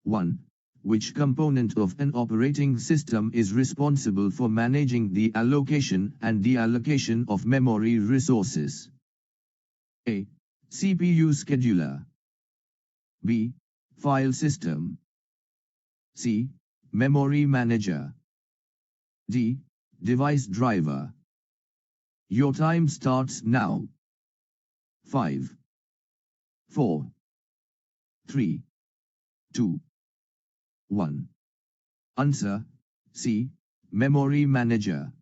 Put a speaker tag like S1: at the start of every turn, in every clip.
S1: 1. Which component of an operating system is responsible for managing the allocation and deallocation of memory resources? A. CPU scheduler. B. File system. C. Memory manager. D. Device driver. Your time starts now. 5, 4, 3, 2, 1. Answer: C. Memory manager.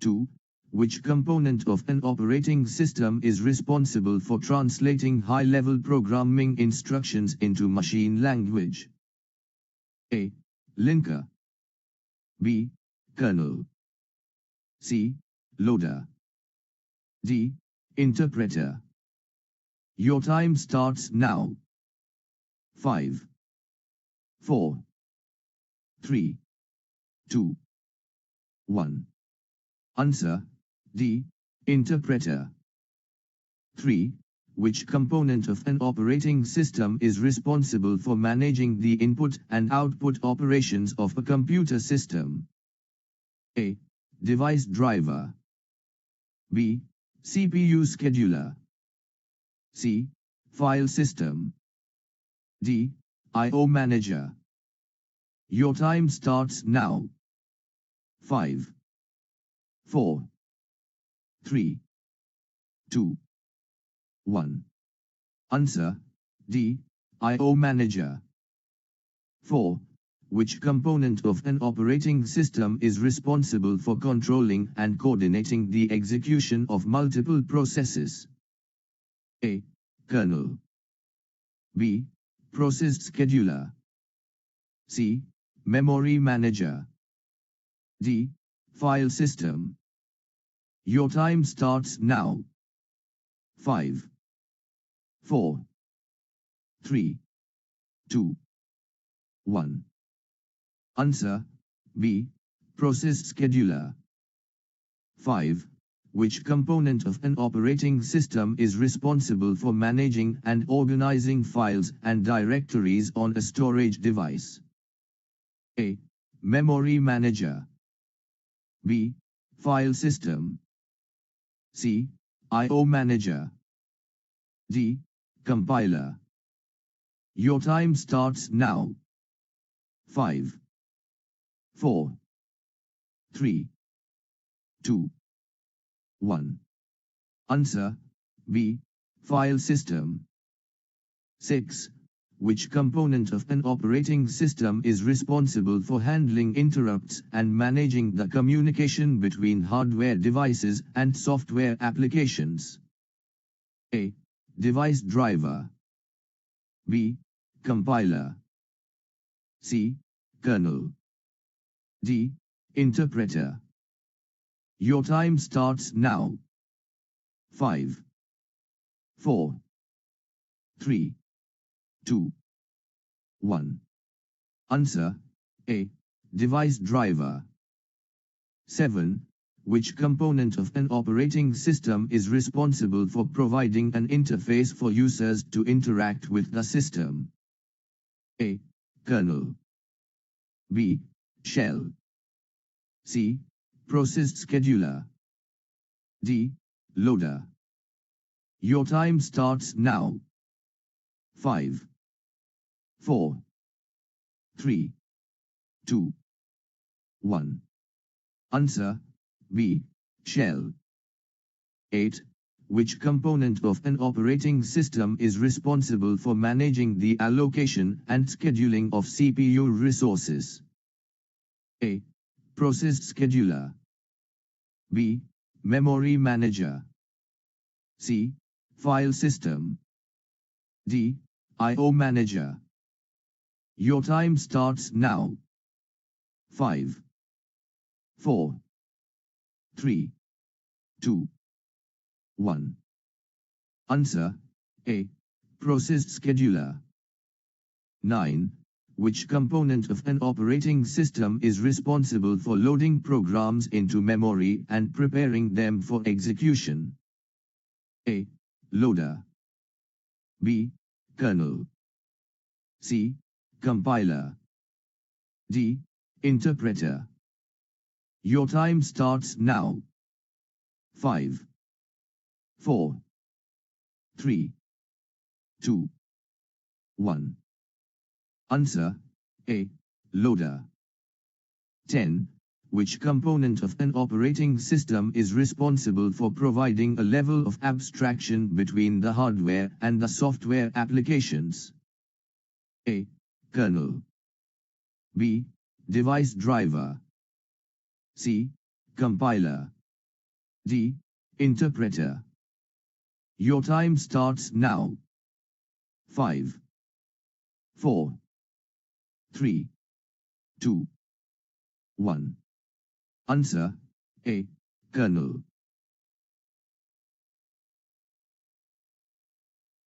S1: 2. Which component of an operating system is responsible for translating high-level programming instructions into machine language? A. Linker. B. Kernel. C. Loader. D. Interpreter. Your time starts now. 5, 4, 3, 2, 1. Answer: D. Interpreter. 3. Which component of an operating system is responsible for managing the input and output operations of a computer system? A. Device driver. B. CPU scheduler. C. File system. D. I/O manager. Your time starts now. 5, 4, 3, 2, 1. Answer: D. I/O manager. 4. Which component of an operating system is responsible for controlling and coordinating the execution of multiple processes? A. Kernel. B. Process scheduler. C. Memory manager. D. File system. Your time starts now. 5, 4, 3, 2, 1. Answer: B. Process scheduler. 5. Which component of an operating system is responsible for managing and organizing files and directories on a storage device? A. Memory manager. B. File system. C. I/O manager. D. Compiler. Your time starts now. 5, 4, 3, 2, 1. Answer: B. File system. 6. Which component of an operating system is responsible for handling interrupts and managing the communication between hardware devices and software applications? A. Device driver. B. Compiler. C. Kernel. D. Interpreter. Your time starts now. 5, 4, 3, 2, 1. Answer: A. Device driver. 7. Which component of an operating system is responsible for providing an interface for users to interact with the system? A. Kernel. B. Shell. C. Process scheduler. D. Loader. Your time starts now. 5, 4, 3, 2, 1. Answer: B. Shell. 8. Which component of an operating system is responsible for managing the allocation and scheduling of CPU resources? A. Process scheduler. B. Memory manager. C. File system. D. I/O manager. Your time starts now. 5, 4, 3, 2, 1. Answer: A. Process scheduler. 9. Which component of an operating system is responsible for loading programs into memory and preparing them for execution? A. Loader. B. Kernel. C. Compiler. D. Interpreter. Your time starts now. 5, 4, 3, 2, 1. Answer A. Loader. 10. Which component of an operating system is responsible for providing a level of abstraction between the hardware and the software applications? A. Kernel. B. Device driver. C. Compiler. D. Interpreter. Your time starts now. 5, 4, 3, 2, 1. Answer A. Kernel.